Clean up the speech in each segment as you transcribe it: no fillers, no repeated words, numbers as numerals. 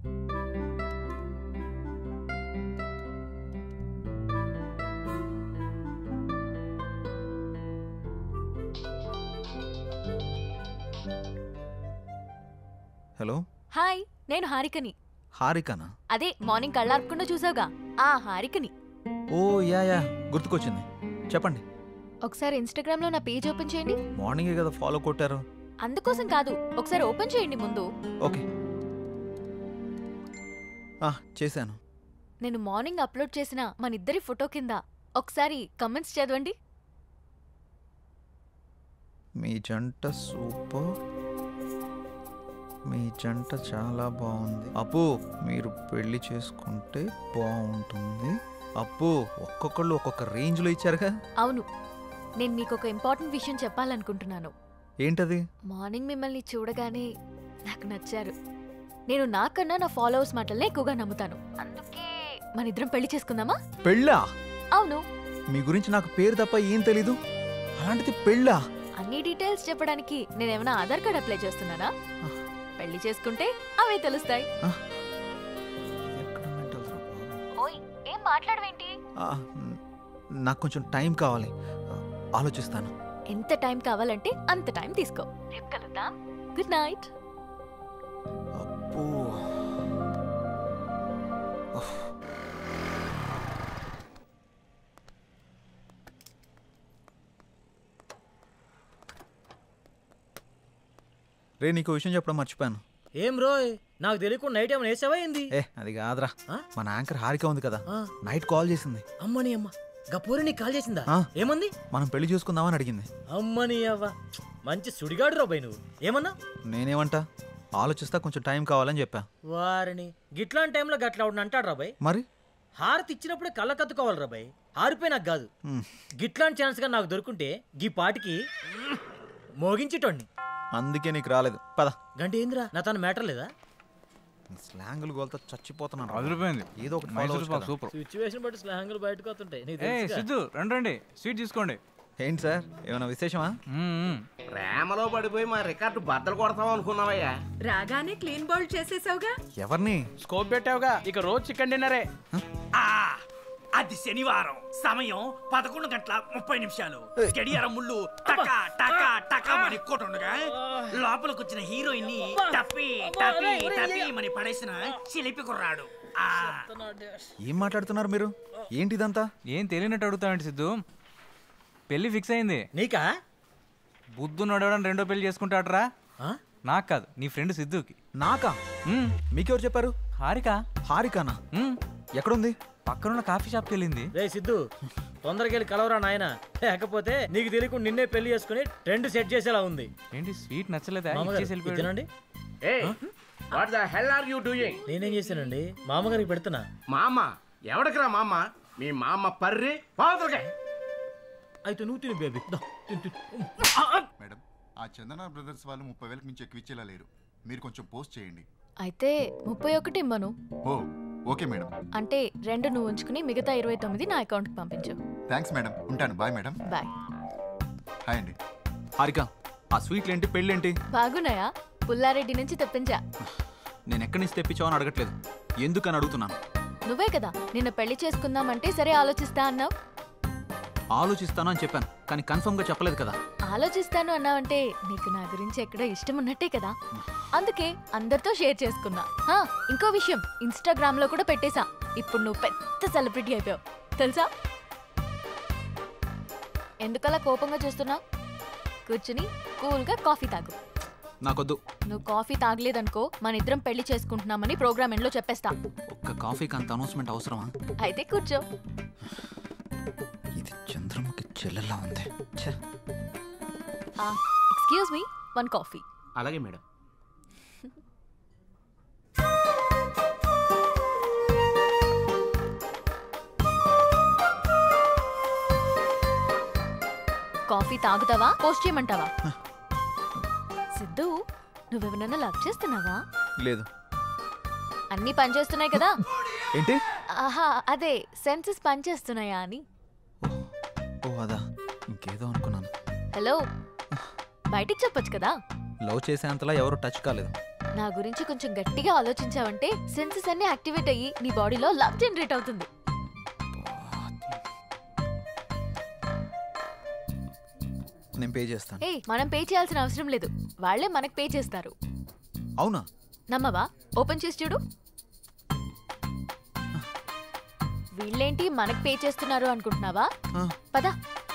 Hello hi, నేను హారికని. హారికనా? అదే morning కళ్ళార్పకుండా చూసావుగా ఆ హారికని. ఓ యా గుర్తుకొచ్చింది, చెప్పండి. ఒకసారి ఇన్స్టాగ్రామ్ లో నా పేజ్ ఓపెన్ చేయండి. మార్నింగే కదా ఫాలో కొట్టారు. అందుకోసం కాదు, ఒకసారి ఓపెన్ చేయండి ముందు. ఓకే చేశాను. నేను మార్నింగ్ అప్లోడ్ చేసిన మన ఇద్దరి ఫోటో కింద ఒకసారి కమెంట్స్ చదవండి. మీ జంట సూపర్, మీ జంట చాలా బాగుంది. అప్పు మీరు పెళ్లి చేసుకుంటే బాగుంటుంది. అప్పు ఒక్కొక్కళ్ళు ఒక్కొక్క రేంజ్లో ఇచ్చారుగా. అవును, నేను మీకు ఒక ఇంపార్టెంట్ విషయం చెప్పాలనుకుంటున్నాను. ఏంటది? మార్నింగ్ మిమ్మల్ని చూడగానే నాకు నచ్చారు. నేను నాకన్నా నా ఫాలోవర్స్ మాటలనే ఎక్కువగా నమ్ముతాను. అందుకే మన ఇద్దరం పెళ్లి చేసుకుందామా? పెళ్ళా? అవును. మీ గురించి నాకు పేరు తప్ప ఏం తెలీదు, అలాంటిది పెళ్ళా? అన్ని డీటెయిల్స్ చెప్పడానికి నేనేమైనా ఆధార్ కార్డ్ అప్లై చేస్తున్నానా? పెళ్లి చేసుకుంటే అవే తెలుస్తాయి. ఓయ్, ఏం మాట్లాడవేంటి? నాకు కొంచెం టైం కావాలి, ఆలోచిస్తాను. ఎంత టైం కావాలంటే అంత టైం తీసుకో. రేపు కలుద్దాం. Good night. అబ్బో, రే నీకు విషయం చెప్పడం మర్చిపోయాను. ఏం రోయ్, నాకు తెలియకుండా నైట్ ఏమైనా వేసావా ఏంది? అది కాదురా, మన యాంకర్ హారిక ఉంది కదా, నైట్ కాల్ చేసింది. అమ్మని అమ్మ, గపూరి నీకు కాల్ చేసిందా? ఏమంది? మనం పెళ్లి చూసుకుందామని అడిగింది. అమ్మని అవ్వ, మంచి సుడిగాడు రాబాయ్. నువ్వు ఏమన్నా? నేనేమంటా, ఆలోచిస్తా, కొంచెం టైం కావాలని చెప్పా. వారిని గిట్లాంటి టైంలో గట్లా అంటాడు రాబాయ్. మరి హారతి ఇచ్చినప్పుడే కళ్ళ కత్తుకోవాలి రాబాయ్. హారిపోయి నాకు కాదు. గిట్లాంటి ఛాన్స్ గా నాకు దొరుకుంటే గీ పాటికి మోగించేటోడిని. అందుకే నీకు రాలేదు. పద. గంట ఏందిరా, నా తన మ్యాటర్ లేదా? స్లాంగులు గోల్తో చచ్చిపోతున్నాను. అదిరిపోయింది. ఏదో ఒకటి సూపర్. సిచ్యువేషన్ బట్టి స్లాంగులు బయటకు వస్తుంటాయి. సిద్ధు రండి, స్వీట్ తీసుకోండి. ఏంటి సార్, ఏమైనా విశేషమా? ప్రేమలో పడిపోయి మా రికార్డు బద్దలు కొడతావు అనుకున్నావయ్యా. రాగానే క్లీన్ బౌల్ చేసేసావుగా. ఎవరిని స్కోప్ పెట్టావుగా, ఇక రోజు చికెన్ డిన్నరే. అది శనివారం, సమయం 11:30 గడియారం ముళ్ళు టకా టకా టకా మని కొట్టుండగా లోపలికి వచ్చిన హీరోయిన్ ని టప్పి టప్పి టప్పి మని పడేసిన చిలిపి కుర్రాడు. ఏం మాట్లాడుతున్నారు మీరు? ఏంటిదంతా? ఏం తెలియనట్టు అడుగుతానండి సిద్ధు. పెళ్లి ఫిక్స్ అయింది. నీకా? బుద్ధు నడవడం రెండో పెళ్లి చేసుకుంటాడరా. నాకు కాదు, నీ ఫ్రెండ్ సిద్ధుకి. నాకా? మీకెవరు చెప్పారు? హారిక. హారికానా? ఎక్కడుంది? పక్కనున్న కాఫీ షాప్కి వెళ్ళింది. రే సిద్ధు, తొందరగా వెళ్ళి కలవరా నాయన, లేకపోతే నీకు తెలియకుండా నిన్నే పెళ్లి చేసుకుని ట్రెండ్ సెట్ చేసేలా ఉంది. ఏంటి స్వీట్ నచ్చలేదా? తినండి. నేనేం చేశానండి, మామగారికి పెడుతున్నా. మామ ఎవడికిరా మామ? మీ మామ పర్రి పావుతలకే. అయితే నువ్వు తిను బేబీ. మేడం, ఆ చందన బ్రదర్స్ వాళ్ళు 30,000 మించి ఎక్కువ ఇచ్చేలా లేరు. మీరు కొంచెం పోస్ట్ చేయండి. అయితే 31 ఇమ్మను. ఓ ఓకే మేడం. అంటే 2 నువ్వు ఉంచుకుని మిగతా 29 నా అకౌంట్కి పంపించు. థ్యాంక్స్ మేడం, ఉంటాను. Bye madam. బాయ్. హాయ్ అండి. హారిక, ఆ స్వీట్లేంటి, పెళ్ళేంటి? బాగున్నాయా? పుల్లారెడ్డి నుంచి తెప్పించా. నేను ఎక్కడి నుంచి తెప్పించావని అడగట్లేదు, ఎందుకని అడుగుతున్నాను. నువ్వే కదా నిన్న పెళ్లి చేసుకుందామంటే సరే ఆలోచిస్తా అన్నావు. ఆలోచిస్తాను అని చెప్పాను, కానీ కన్ఫర్మ్ గా చెప్పలేదు కదా. ఆలోచిస్తాను అన్నావంటే నీకు నా గురించి ఎక్కడో ఇష్టం ఉన్నట్టే కదా, అందుకే అందరితో షేర్ చేసుకున్నా. ఇంకో విషయం, ఇన్స్టాగ్రామ్ లో కూడా పెట్టేశా. ఇప్పుడు నువ్వు పెద్ద సెలబ్రిటీ అయిపోయావు తెలుసా. ఎందుకలా కోపంగా చూస్తున్నావు? కూర్చుని కూల్గా కాఫీ తాగు. నాకొద్దు. నువ్వు కాఫీ తాగలేదనుకో మన ఇద్దరం పెళ్లి చేసుకుంటున్నామని ప్రోగ్రామ్ ఎండ్లో చెప్పేస్తా. ఒక్క కాఫీకి అంత అనౌన్స్మెంట్ అవసరమా? అయితే కూర్చో. ఇది చంద్రముఖి చెల్లెలా ఉంది. Excuse me, 1 coffee. అలాగే మేడం. కాఫీ తాగుతావా, పోస్ట్ చేయమంటావా? సిద్ధు, నువ్వెవరన్నా లవ్ చేస్తున్నావా? లేదు. అన్నీ పనిచేస్తున్నాయి కదా? ఏంటి? ఆహా, అదే సెన్సెస్ పనిచేస్తున్నాయా అని. ఓ అదా, ఇంకేదో అనుకున్నాను. హలో, బయటికి చెప్పొచ్చు కదా. లవ్ చేసేంతలా ఎవరు టచ్ కాలేదు. నా గురించి కొంచెం గట్టిగా ఆలోచించావంటే సెన్సెస్ అన్ని యాక్టివేట్ అయ్యి నీ బాడీలో లవ్ జనరేట్ అవుతుంది. నేను పే చేస్తాను. ఏ మనం పే చేయాల్సిన అవసరం లేదు, వాళ్ళే మనకు పే చేస్తారు. అవునా? నమ్మవా? ఓపెన్ చేసి చూడు. వీళ్ళేంటి మనకు పే చేస్తున్నారు అనుకుంటున్నావా? పద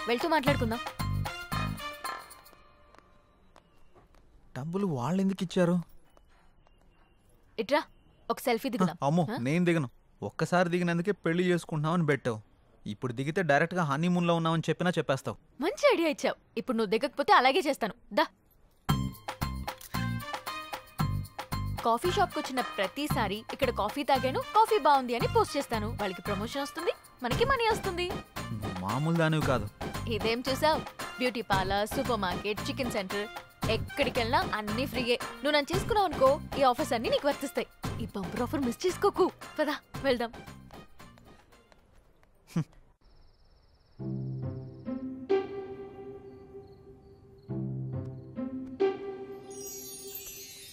వెళ్తూ మాట్లాడుకుందాం. డబ్బులు వాళ్ళు ఎందుకు ఇచ్చారు? ఇట్రా ఒక సెల్ఫీ దిగుదాం. అమ్మో నేను దిగను. ఒక్కసారి దిగినందుకే పెళ్లి చేసుకుంటున్నావని పెట్టావు. ఇప్పుడు దిగితే డైరెక్ట్గా హనీమూన్లో ఉన్నావని చెప్పినా చెప్పేస్తావు. మంచి ఐడియా ఇచ్చావు. ఇప్పుడు నువ్వు దిగకపోతే అలాగే చేస్తాను. దా. కాఫీ షాప్కి వచ్చిన ప్రతిసారి ఇక్కడ కాఫీ తాగాను, కాఫీ బాగుంది అని పోస్ట్ చేస్తాను. వాళ్ళకి ప్రమోషన్ వస్తుంది, మనకి మనీ వస్తుంది. మామూలు దానివి కాదు. ఇదేం చూసావు? Beauty parlour, super market, chicken centre, ఎక్కడికి వెళ్ళినా అన్ని ఫ్రీయే. నువ్వు నన్ను చేసుకున్నావు అనుకో, ఈ ఆఫర్స్ అన్ని నీకు వర్తిస్తాయి. ఈ బంపర్ ఆఫర్ మిస్ చేసుకోకు. పదా వెళ్దాం.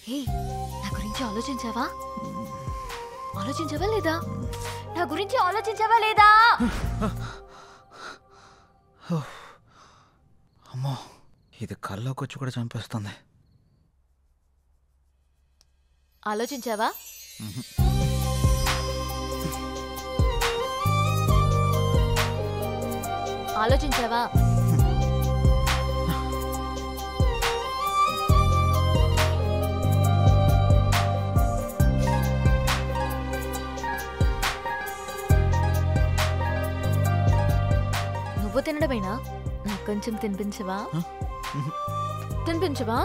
హే, నా గురించి ఆలోచించావా? ఆలోచించావా లేదా? నా గురించి ఆలోచించావా లేదా? అమ్మో, ఇది కల్లోకి వచ్చి కూడా చంపేస్తుంది. ఆలోచించావా? ఆలోచించావా? నువ్వు తినడమేనా? నాకు కొంచెం తినిపించవా? తినిపించవా?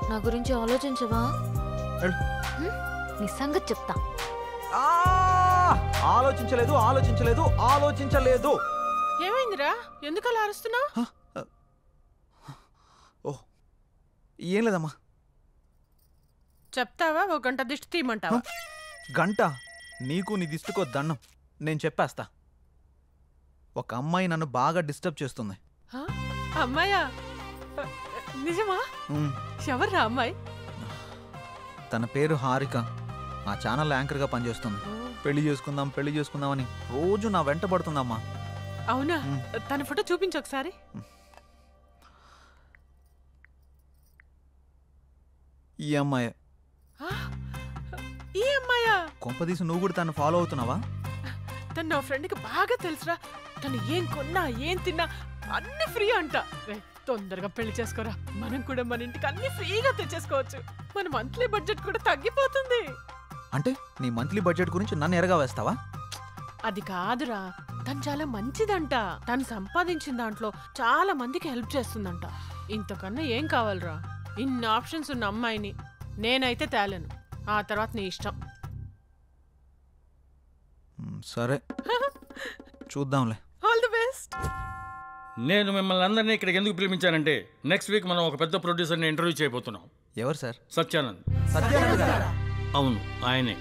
నా గురించి ఆలోచించవా? నీ సంగతి చెప్తా. ఆలోచించలేదు ఆలోచించలేదు ఆలోచించలేదు. ఏమైందిరా? ఎందుకు అలా అరుస్తున్నావు? ఓ ఏం లేదమ్మా. చెప్తావా? ఒక గంట దిష్టి తీయమంటావా? గంట? నీకు నీ దిష్టికో దండం. నేను చెప్పేస్తా. ఒక అమ్మాయి నన్ను బాగా డిస్టర్బ్ చేస్తుంది. అమ్మాయా? నిజమా? ఎవర్రా అమ్మాయి? తన పేరు హారిక. ఆ ఛానల్ యాంకర్గా పనిచేస్తుంది. పెళ్లి చేసుకుందాం పెళ్లి చేసుకుందాం అని రోజు నా వెంట పడుతుందమ్మా. అవునా? తన ఫోటో చూపించు ఒకసారి. ఈ అమ్మాయి. ఈ అమ్మాయా? కొంపదీసి నువ్వు కూడా తను ఫాలో అవుతున్నావా? తను నా ఫ్రెండ్కి బాగా తెలుసురా. తను ఏం కొన్నా ఏం తిన్నా అన్ని ఫ్రీ అంట. తొందరగా పెళ్లి చేసుకోరా, మనం కూడా మన ఇంటికి అన్ని ఫ్రీగా తెచ్చేసుకోవచ్చు. మన మంత్లీ బడ్జెట్ కూడా తగ్గిపోతుంది. అంటే నీ మంత్లీ బడ్జెట్ గురించి నన్ను ఎరగా వేస్తావా? అది కాదురా, తను చాలా మంచిదంట. తను సంపాదించిన దాంట్లో చాలా మందికి హెల్ప్ చేస్తుందంట. ఇంతకన్నా ఏం కావాలరా? ఇన్ని ఆప్షన్స్ ఉన్న అమ్మాయిని నేనైతే తేలేను. ఆ తర్వాత నీ ఇష్టం. సరే చూద్దాంలే. All the best. నేను మిమ్మల్ని అందరినీ ఇక్కడికి ఎందుకు పిలిపించానంటే నెక్స్ట్ వీక్ మనం ఒక పెద్ద ప్రొడ్యూసర్ని ఇంటర్వ్యూ చేయబోతున్నాం. ఎవరు సార్? సత్యానంద్. సత్యానంద్ గారా? అవును, ఆయనే.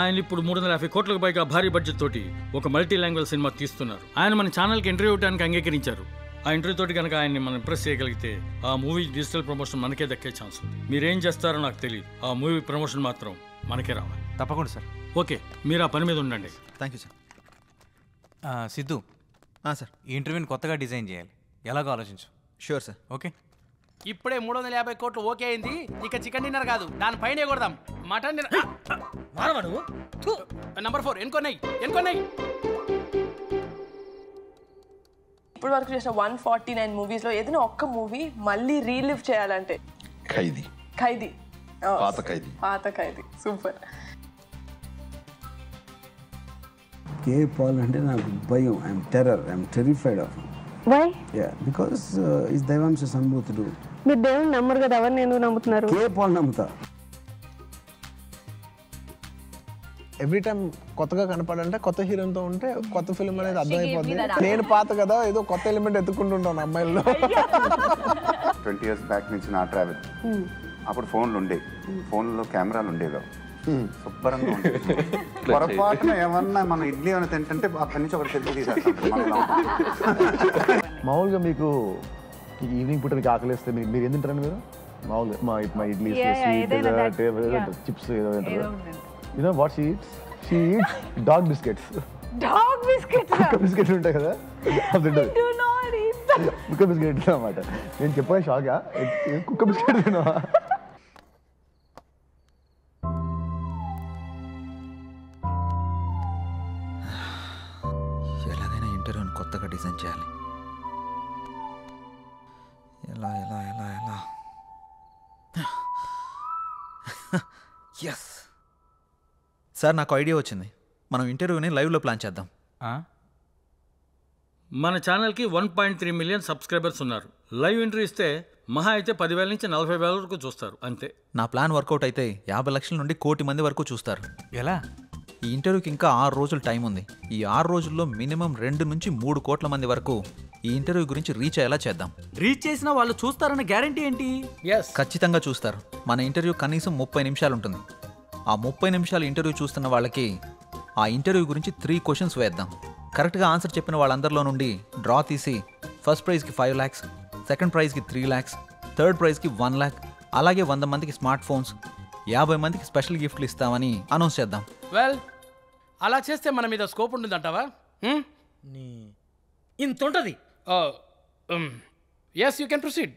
ఆయన ఇప్పుడు 350 కోట్లకు పైగా భారీ బడ్జెట్ తోటి ఒక మల్టీ లాంగ్వేజ్ సినిమా తీస్తున్నారు. ఆయన మన ఛానల్కి ఇంటర్వ్యూ ఇవ్వడానికి అంగీకరించారు. ఆ ఇంటర్వ్యూ తోటి కనుక ఆయన్ని మనం ఇంప్రెస్ చేయగలిగితే ఆ మూవీ డిజిటల్ ప్రమోషన్ మనకే దక్కే ఛాన్స్ ఉంది. మీరేం చేస్తారో నాకు తెలియదు. ఆ మూవీ ప్రమోషన్ మాత్రం మనకే రావాలి. తప్పకుండా సార్. ఓకే, మీరు ఆ పని మీద ఉండండి. Thank you sir. Siddhu sir, ఈ ఇంటర్వ్యూని కొత్తగా డిజైన్ చేయాలి. ఎలాగో ఆలోచించు. Sure sir. ఓకే. ఇప్పుడే 350 కోట్లు ఓకే అయింది. ఇక చికెన్ డిన్నర్ కాదు, దానిపైనే కొడదాం. Mutton dinner. నంబర్ 4 ఎన్కొన్నాయి. ఇప్పుడు వరకు చేసిన 149 మూవీస్ లో ఏదైనా ఒక్క మూవీ మళ్ళీ రీలివ్ చేయాలంటే? ఖైదీ. పాత ఖైదీ. సూపర్. కే పాల్ అంటే నాకు భయం. I'm terrified of him. Why? Yeah, because is దైవాంశ సంభూతుడు. మీరు దేవుని నమ్మరు కదా, ఎవరిని ఎందుకు నమ్ముతున్నారు? కే పాల్ నమ్ముతా. ఎవ్రీ టైం కొత్తగా కనపడాలంటే కొత్త హీరోతో ఉంటే కొత్త ఫిల్మ్ అనేది అర్థమైపోద్ది. నేను పాత కదా, ఏదో కొత్త ఎలిమెంట్ ఎత్తుకుంటుంటాను అమ్మాయిల్లో. 20 years బ్యాక్ నుంచి నా ట్రావెల్. అప్పుడు ఫోన్లు ఉండేవి, ఫోన్లో కెమెరాలు ఉండేవి. శుభ్రంగా ఉండేది. పొరపాటున ఏమన్నా మనం ఇడ్లీ ఏమైనా తింటుంటే అక్కడి నుంచి ఒకటి సెల్ఫీ తీసేస్తాం. మామూలుగా మీకు ఈవినింగ్ పూట మీకు ఆకలిస్తే మీరు ఏం తింటారండి? మీరు మామూలుగా మా ఇడ్లీ Yeah, yeah, స్వీట్ ఏదైనా that- yeah. చిప్స్ ఏదో ఏదో అంటారు ఉండండి. You know what she eats dog biscuits dog biscuits కుక్క బిస్కెట్ ఉంటాయి కదా అది తింటది do not eat that. కుక్క బిస్కెట్ అన్నమాట నేను చెప్పగా షాగా కుక్క బిస్కెట్ తిన్నావా ఎలాగైనా ఇంటర్వ్యూని కొత్తగా డిజైన్ చేయాలి. ఎలా ఎలా ఎలా ఎలా ఎస్ సార్, నాకు ఐడియా వచ్చింది. మనం ఇంటర్వ్యూని లైవ్లో ప్లాన్ చేద్దాం. మన ఛానల్కి 1.3 మిలియన్ సబ్స్క్రైబర్స్ ఉన్నారు. లైవ్ ఎంట్రీ ఇస్తే మహా అయితే 10,000 నుంచి 40,000 వరకు చూస్తారు అంతే. నా ప్లాన్ వర్కౌట్ అయితే 50 లక్షల నుండి 1 కోటి మంది వరకు చూస్తారు. ఎలా? ఈ ఇంటర్వ్యూకి ఇంకా 6 రోజులు టైం ఉంది. ఈ 6 రోజుల్లో మినిమం 2 నుంచి 3 కోట్ల మంది వరకు ఈ ఇంటర్వ్యూ గురించి రీచ్ అయ్యేలా చేద్దాం. రీచ్ చేసిన వాళ్ళు చూస్తారన్న గ్యారంటీ ఏంటి? ఖచ్చితంగా చూస్తారు. మన ఇంటర్వ్యూ కనీసం 30 నిమిషాలు ఉంటుంది. ఆ 30 నిమిషాలు ఇంటర్వ్యూ చూస్తున్న వాళ్ళకి ఆ ఇంటర్వ్యూ గురించి 3 క్వశ్చన్స్ వేద్దాం. కరెక్ట్గా ఆన్సర్ చెప్పిన వాళ్ళందరిలో నుండి డ్రా తీసి ఫస్ట్ ప్రైజ్కి 5 lakhs, సెకండ్ ప్రైజ్కి 3 lakhs, థర్డ్ ప్రైజ్కి 1 lakh, అలాగే 100 మందికి స్మార్ట్ ఫోన్స్, 50 మందికి స్పెషల్ గిఫ్ట్లు ఇస్తామని అనౌన్స్ చేద్దాం. వెల్, అలా చేస్తే మన మీద స్కోప్ ఉంటుందంటావా? ఇంత ఉంటుంది. Yes, you can proceed.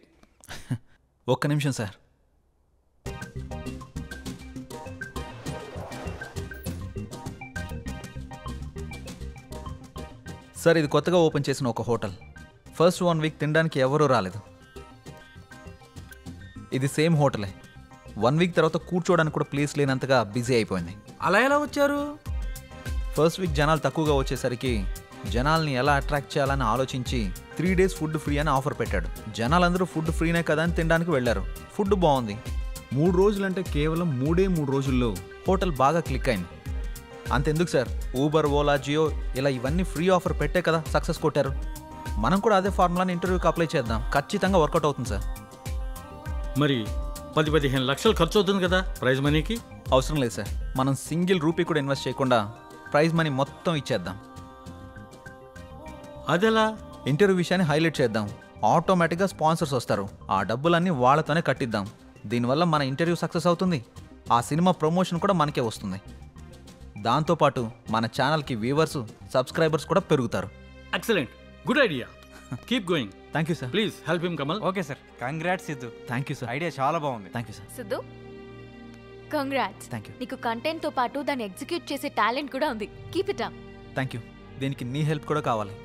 ఒక్క నిమిషం సార్. సార్, ఇది కొత్తగా ఓపెన్ చేసిన ఒక హోటల్. ఫస్ట్ 1 వీక్ తినడానికి ఎవరూ రాలేదు. ఇది సేమ్ హోటలే. 1 వీక్ తర్వాత కూర్చోవడానికి కూడా ప్లేస్ లేనంతగా బిజీ అయిపోయింది. అలా ఎలా వచ్చారు? ఫస్ట్ వీక్ జనాలు తక్కువగా వచ్చేసరికి జనాల్ని ఎలా అట్రాక్ట్ చేయాలని ఆలోచించి 3 days ఫుడ్ ఫ్రీ అని ఆఫర్ పెట్టాడు. జనాలందరూ ఫుడ్ ఫ్రీనే కదా అని తినడానికి వెళ్ళారు. ఫుడ్ బాగుంది. 3 రోజులంటే కేవలం 3 రోజుల్లో హోటల్ బాగా క్లిక్ అయింది. అంతెందుకు సార్, ఊబర్, ఓలా, జియో ఇలా ఇవన్నీ ఫ్రీ ఆఫర్ పెట్టే కదా సక్సెస్ కొట్టారు. మనం కూడా అదే ఫార్ములాని ఇంటర్వ్యూకి అప్లై చేద్దాం. ఖచ్చితంగా వర్కౌట్ అవుతుంది సార్. మరి 10-15 లక్షలు ఖర్చు అవుతుంది కదా ప్రైజ్ మనీకి? అవసరం లేదు సార్. మనం సింగిల్ రూపీ కూడా ఇన్వెస్ట్ చేయకుండా ప్రైజ్ మనీ మొత్తం ఇచ్చేద్దాం. అదెలా? ఇంటర్వ్యూ విషయాన్ని హైలైట్ చేద్దాం. ఆటోమేటిక్గా స్పాన్సర్స్ వస్తారు. ఆ డబ్బులన్నీ వాళ్ళతోనే కట్టిద్దాం. దీనివల్ల మన ఇంటర్వ్యూ సక్సెస్ అవుతుంది. ఆ సినిమా ప్రమోషన్ కూడా మనకే వస్తుంది. దాంతోపాటు మన ఛానల్కి వ్యూవర్స్, సబ్స్క్రైబర్స్ కూడా పెరుగుతారు. Excellent, good idea. Keep going. Thank you sir. Please help him Kamal. Okay sir. Congrats Siddhu. Thank you sir. Idea చాలా బాగుంది. Thank you sir. Siddhu, congrats. Thank you. నీకు కంటెంట్తో పాటు దాన్ని ఎగ్జిక్యూట్ చేసే టాలెంట్ కూడా ఉంది. Keep it up. Thank you. దీనికి నీ హెల్ప్ కూడా కావాలి.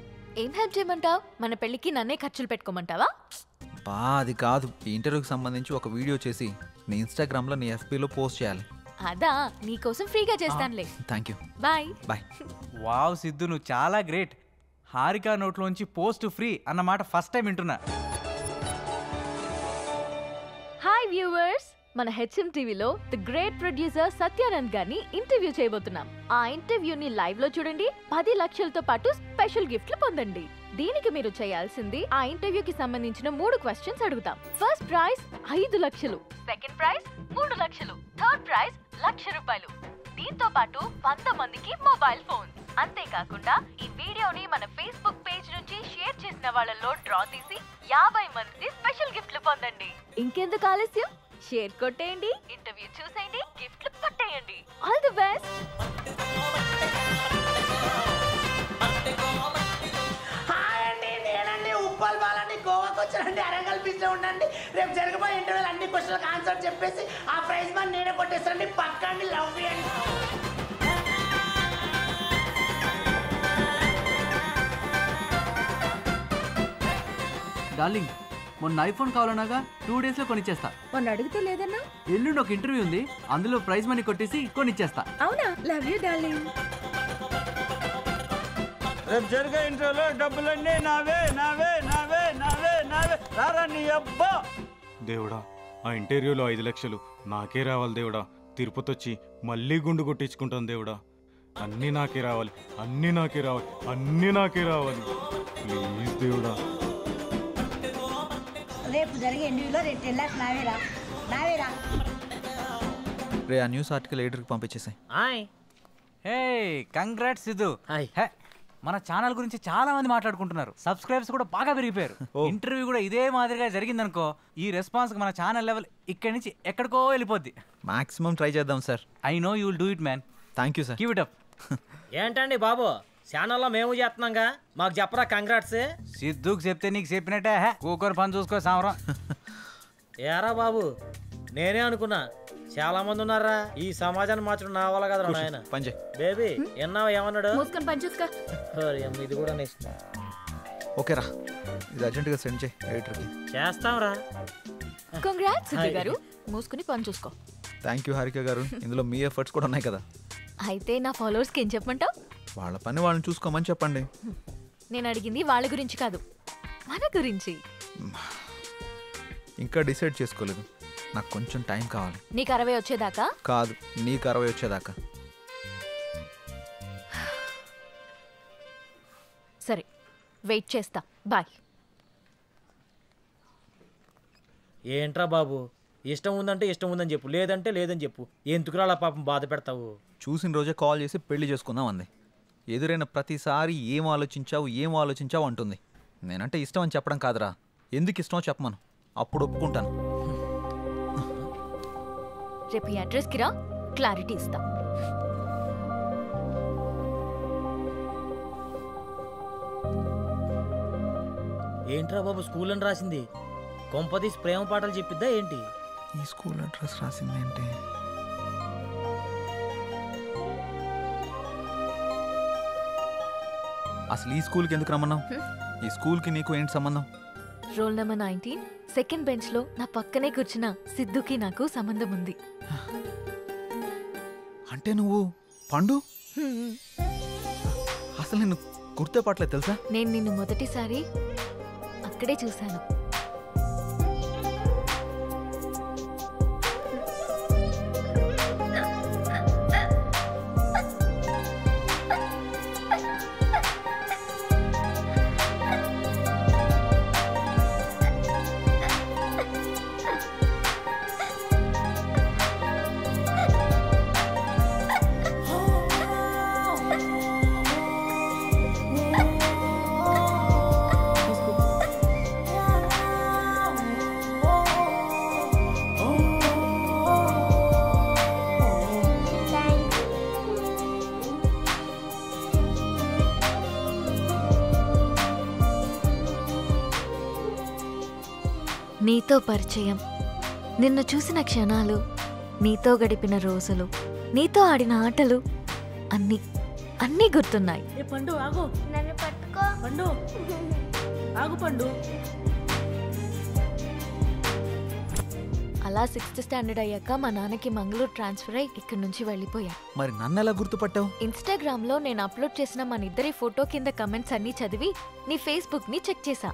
ఏం హెల్ప్ చేయమంటావు? మన పెళ్ళికి నన్నే ఖర్చులు పెట్టుకోమంటావా? అది కాదు. ఈ ఇంటర్వ్యూకి సంబంధించి ఒక వీడియో చేసి నీ ఇన్స్టాగ్రామ్లో, నీ FBలో పోస్ట్ చేయాలి. అదా, నీకోసం ఫ్రీగా చేస్తానులే. Thank you. Bye bye. Wow Siddhu, నువ్వు చాలా గ్రేట్. హారికా నోట్లోంచి పోస్ట్ ఫ్రీ అన్నమాట ఫస్ట్ టైం వింటున్నా. హాయ్ వ్యూవర్స్, మన హెచ్ఎం టీవీలో ది గ్రేట్ ప్రొడ్యూసర్ సత్యానంద్ గారిని ఇంటర్వ్యూ చేయబోతున్నాం. ఆ ఇంటర్వ్యూని లైవ్ లో చూడండి. 10 లక్షలతో పాటు స్పెషల్ గిఫ్ట్లు పొందండి. దీనికి మీరు చేయాల్సింది, ఆ ఇంటర్వ్యూకి సంబంధించిన 3 క్వశ్చన్స్ అడుగుతాం. ఫస్ట్ ప్రైజ్ 5 లక్షలు, సెకండ్ ప్రైజ్ 3 లక్షలు, థర్డ్ ప్రైజ్ ₹1,00,000. దీంతో పాటు 100 మందికి మొబైల్ ఫోన్. అంతేకాకుండా ఈ వీడియోని మన ఫేస్బుక్ పేజ్ నుంచి షేర్ చేసిన వాళ్ళలో డ్రా తీసి 50 మంది స్పెషల్ గిఫ్ట్లు పొందండి. ఇంకెందుకు ఆలస్యం, షేర్ కొట్టేయండి, ఇంటర్వ్యూ చూసేయండి, గిఫ్ట్లు పట్టేయండి. All the best. ఉప్పల్ బాలని గోవాకి వచ్చానండి. అరంగల్ బీచ్ లో ఉండండి. రేపు జరగబోయే ఇంటర్వ్యూలు అన్ని క్వశ్చన్లకు ఆన్సర్ చెప్పేసి ఆ ప్రైజ్ మనీ నేనే కొట్టేస్తానండి. పక్కండి. లవ్ యూ అండి. డార్లింగ్, మొన్న ఐఫోన్ కావాలన్నాగా 2 days లో కొనిచ్చేస్తా. మొన్న అడిగితే లేదన్నా? ఎల్లుండి ఒక ఇంటర్వ్యూ ఉంది, అందులో ప్రైజ్ మనీ కొట్టేసి కొనిచ్చేస్తా. అవునా? Love you darling. రేపు జరిగే ఇంటర్వ్యూలో డబ్బులన్నీ నావే నావే నావే నావే నావే. రారా నీ అబ్బా. దేవుడా, ఆ ఇంటర్వ్యూలో 5 లక్షలు నాకే రావాలి దేవుడా. తిరుపతి వచ్చి మళ్ళీ గుండు కొట్టించుకుంటాను దేవుడా. అన్నీ నాకే రావాలి, అన్నీ నాకే రావాలి, అన్నీ నాకే రావాలి. ప్లీజ్ దేవుడా. రేపు జరిగే ఇంటర్వ్యూలో 10 lakhs నావేరా నావేరా. రే, ఆ న్యూస్ ఆర్టికల్ ఎడిటర్కి పంపించేసాయి. హే, కంగ్రాట్స్ సిద్ధు. మన ఛానల్ గురించి చాలా మంది మాట్లాడుకుంటున్నారు. సబ్స్క్రైబర్స్ కూడా బాగా పెరిగిపోయారు. ఇంటర్వ్యూ కూడా ఇదే మాదిరిగా జరిగిందనుకో, ఈ రెస్పాన్స్ మన ఛానల్ లెవెల్ ఇక్కడి నుంచి ఎక్కడికో వెళ్ళిపోద్ది. మాక్సిమం ట్రై చేద్దాం sir. I know you will do it man. Thank you sir. Keep it up. ఏంటండి బాబు, ఛానల్లో మేము చేస్తున్నాంగా, మాకు చెప్పరా కంగ్రాట్స్. సిద్ధుకు చెప్తే నీకు చెప్పినట్టే, కూకొని పని చూసుకో సామరం. ఏరా బాబు, నేనే అనుకున్నా చాలా మంది ఉన్నారా ఈ సమాజాన్ని మార్చడం నా వల్ల కదా నాయన. పంజే బేబీ ఎన్నావా ఏమన్నాడు? మూసుకొని పని చూసుకో. ఇది కూడా నెక్స్ట్. ఓకేరా, ఇది అర్జెంటుగా సెండ్ చేయి ఎడిటర్కి. చేస్తాంరా. కంగ్రాట్స్ సిద్ధు గారు, మూసుకుని పని చూసుకో. థ్యాంక్ యూ హారిక గారు, ఇందులో మీ ఎఫర్ట్స్ కూడా ఉన్నాయి కదా. అయితే నా ఫాలోవర్స్కి ఏం చెప్పమంటావు? వాళ్ళ పని వాళ్ళని చూసుకోమని చెప్పండి. నేను అడిగింది వాళ్ళ గురించి కాదు, మన గురించి. ఇంకా డిసైడ్ చేసుకోలేదు, నాకు కొంచెం టైం కావాలి. నీకు 60 వచ్చేదాకా కాదు, నీకు 60 వచ్చేదాకా. సరే, వెయిట్ చేస్తా. బాయ్. ఏంట్రా బాబు, ఇష్టం ఉందంటే ఇష్టం ఉందని చెప్పు, లేదంటే లేదని చెప్పు. ఎందుకురా అలా పాపం బాధ పెడతావు? చూసిన రోజే కాల్ చేసి పెళ్లి చేసుకుందాం అంది. ఎదురైన ప్రతిసారి ఏం ఆలోచించావు అంటుంది. నేనంటే ఇష్టం అని చెప్పడం కాదురా, ఎందుకు ఇష్టమో చెప్పమను, అప్పుడు ఒప్పుకుంటాను. రేపు ఈ అడ్రస్కి రా, క్లారిటీ ఇస్తా. ఏంట్రా బాబు స్కూల్ అని రాసింది? కొంపదీసి ప్రేమ పాటలు చెప్పిద్దా ఏంటి? ఈ స్కూల్ అడ్రస్ రాసింది ఏంటి? అసలు ఈ స్కూల్కి ఎందుకు రమ్మన్నావు? ఈ స్కూల్కి నీకు ఏంటి సంబంధం? రోల్ నెంబర్ 19 సెకండ్ బెంచ్ లో నా పక్కనే కూర్చున్న సిద్ధుకి నాకు సంబంధం ఉంది. అంటే నువ్వు పండు? అసలు నిన్ను గుర్తుపట్టలేదు తెలుసా? నేను నిన్ను మొదటిసారి అక్కడే చూశాను. నీతో పరిచయం, నిన్ను చూసిన క్షణాలు, నీతో గడిపిన రోజులు, నీతో ఆడిన ఆటలు అన్నీ అన్నీ గుర్తున్నాయి. పండు ఆగు, నన్ను పట్టుకో. పండు ఆగు పండు. అలా 6th స్టాండర్డ్ అయ్యాక మా నాన్నకి మంగళూరు ట్రాన్స్ఫర్ అయ్యి ఇక్కడి నుంచి వెళ్ళిపోయా. మరి నన్ను ఎలా గుర్తుపట్టావు? ఇన్స్టాగ్రామ్ లో నేను అప్లోడ్ చేసిన మన ఇద్దరి ఫోటో కింద కమెంట్స్ అన్ని చదివి నీ ఫేస్బుక్ ని చెక్ చేశా.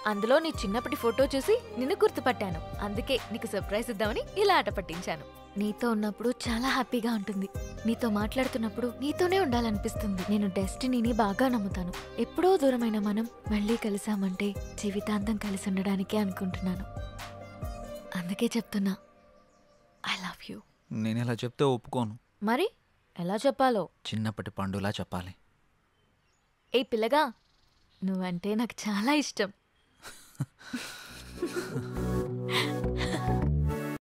అందులో నీ చిన్నప్పటి ఫోటో చూసి నిన్ను గుర్తుపట్టాను. అందుకే నీకు సర్ప్రైజ్ ఇద్దామని ఇలా ఆట పట్టించాను. నీతో ఉన్నప్పుడు చాలా హ్యాపీగా ఉంటుంది. నీతో మాట్లాడుతున్నప్పుడు నీతోనే ఉండాలనిపిస్తుంది. నేను డెస్టినీని బాగా నమ్ముతాను. ఎప్పుడో దూరమైన మనం మళ్ళీ కలిసామంటే జీవితాంతం కలిసి ఉండడానికే అనుకుంటున్నాను. అందుకే చెప్తున్నా, ఐ లవ్ యూ. నేను ఇలా చెప్తే ఒప్పుకోను. మరి ఎలా చెప్పాలో? చిన్నప్పటి పండులా చెప్పాలి. ఏ పిల్లగా, నువ్వంటే నాకు చాలా ఇష్టం.